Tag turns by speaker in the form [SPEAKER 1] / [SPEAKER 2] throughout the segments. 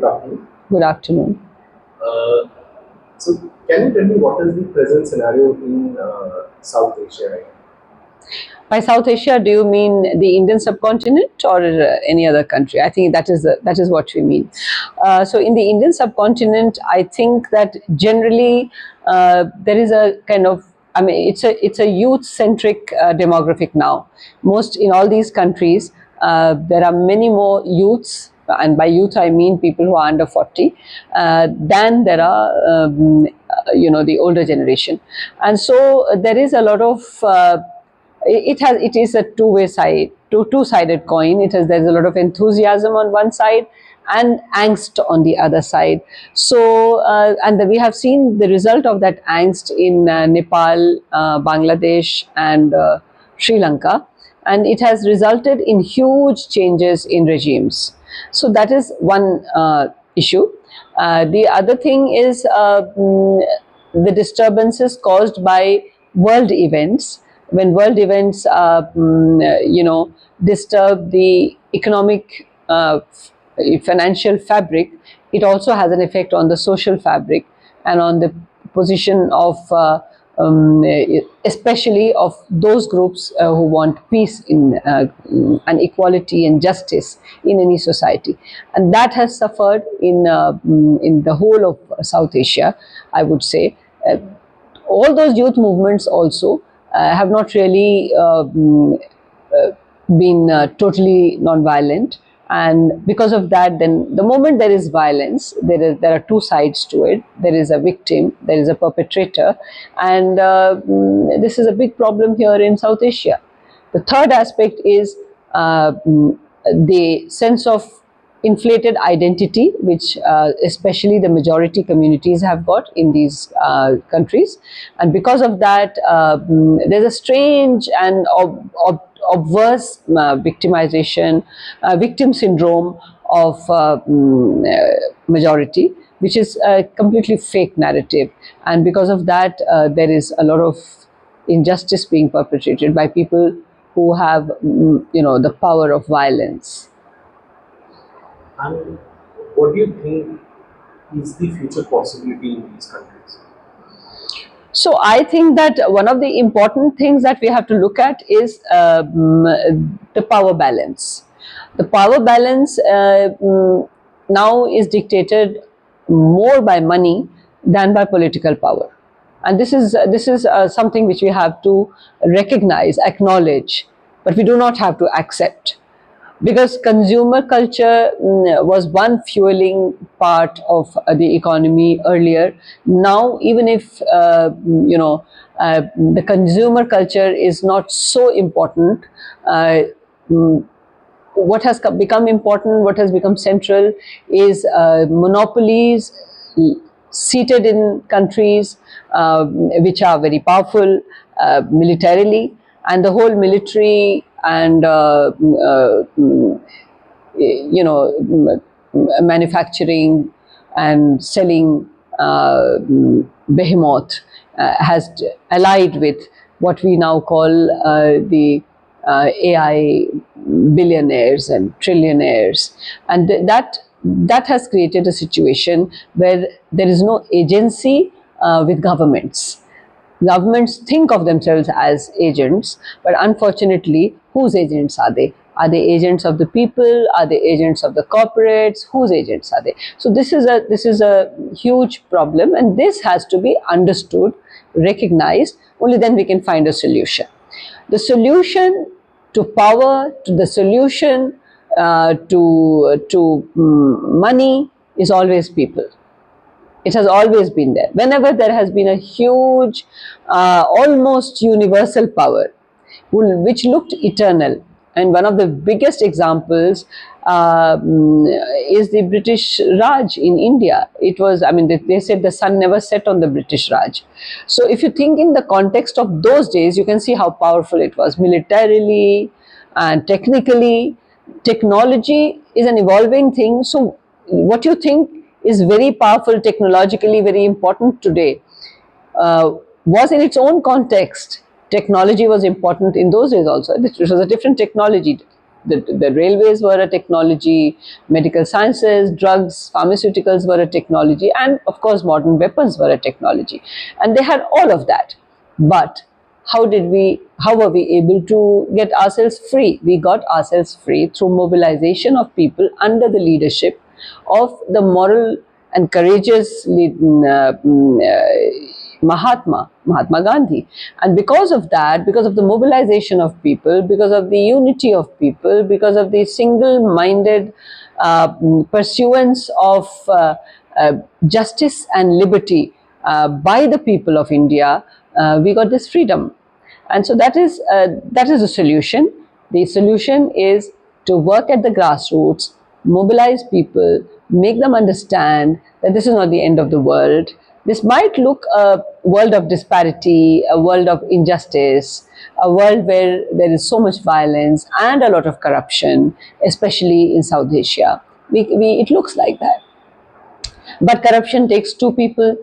[SPEAKER 1] Good afternoon.
[SPEAKER 2] Good afternoon.
[SPEAKER 1] Uh, so, can you tell me what is the present scenario in South Asia right now?
[SPEAKER 2] By South Asia, do you mean the Indian subcontinent or any other country? I think that is what we mean. So, in the Indian subcontinent, I think that generally there is a kind of, I mean, it's a youth-centric demographic now. Most in all these countries, there are many more youths, and by youth I mean people who are under 40, than there are the older generation, and so there is a lot of it is a two-way side, two-sided coin. There's a lot of enthusiasm on one side and angst on the other side. So and we have seen the result of that angst in Nepal, Bangladesh, and Sri Lanka, and it has resulted in huge changes in regimes. So that is one issue. The other thing is the disturbances caused by world events. When world events disturb the economic financial fabric, it also has an effect on the social fabric and on the position of especially of those groups who want peace and equality and justice in any society, and that has suffered in the whole of South Asia, I would say. All those youth movements also have not really been totally non-violent, and because of that, then the moment there is violence, there are two sides to it. There is a victim, there is a perpetrator, and this is a big problem here in South Asia. The third aspect is the sense of inflated identity, which especially the majority communities have got in these countries, and because of that, there's a strange and obverse victimization, victim syndrome of majority, which is a completely fake narrative, and because of that, there is a lot of injustice being perpetrated by people who have, the power of violence.
[SPEAKER 1] And what do you think is the future possibility in these countries?
[SPEAKER 2] So I think that one of the important things that we have to look at is the power balance. The power balance now is dictated more by money than by political power, and this is something which we have to recognize, acknowledge, but we do not have to accept, because consumer culture was one fueling part of the economy earlier. Now, even if the consumer culture is not so important, mm, what has become important, what has become central, is monopolies seated in countries which are very powerful militarily, and the whole military and manufacturing and selling behemoth has allied with what we now call the AI billionaires and trillionaires, and that has created a situation where there is no agency with governments. Governments think of themselves as agents, but unfortunately, whose agents are they? Are they agents of the people? Are they agents of the corporates? Whose agents are they? So this is a huge problem, and this has to be understood, recognized. Only then we can find a solution. The solution to power, to the solution to money is always people. It has always been there. Whenever there has been a huge, almost universal power, which looked eternal, and one of the biggest examples is the British Raj in India. It was, I mean, they said the sun never set on the British Raj. So if you think in the context of those days, you can see how powerful it was militarily and technically. Technology is an evolving thing. So what you think is very powerful technologically, very important today, was in its own context. Technology was important in those days also. It was a different technology. the railways were a technology, medical sciences, drugs, pharmaceuticals were a technology, and of course modern weapons were a technology, and they had all of that. But how were we able to get ourselves free? We got ourselves free through mobilization of people under the leadership of the moral and courageous Mahatma Gandhi. And because of that, because of the mobilization of people, because of the unity of people, because of the single-minded pursuance of justice and liberty by the people of India, we got this freedom. And so that is the solution. The solution is to work at the grassroots, mobilize people, make them understand that this is not the end of the world. This might look a world of disparity, a world of injustice, a world where there is so much violence and a lot of corruption, especially in South Asia. It looks like that. But corruption takes two people,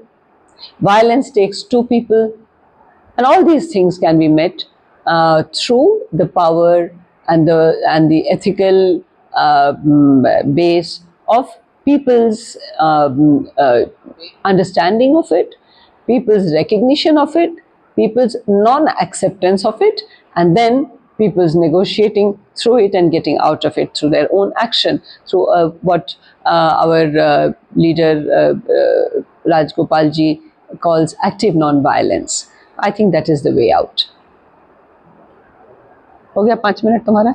[SPEAKER 2] violence takes two people, and all these things can be met through the power and the ethical base of people's understanding of it, people's recognition of it, people's non-acceptance of it, and then people's negotiating through it and getting out of it through their own action, through what our leader Raj Gopal ji calls active non-violence. I think that is the way out. हो गया 5 minute तुम्हारा?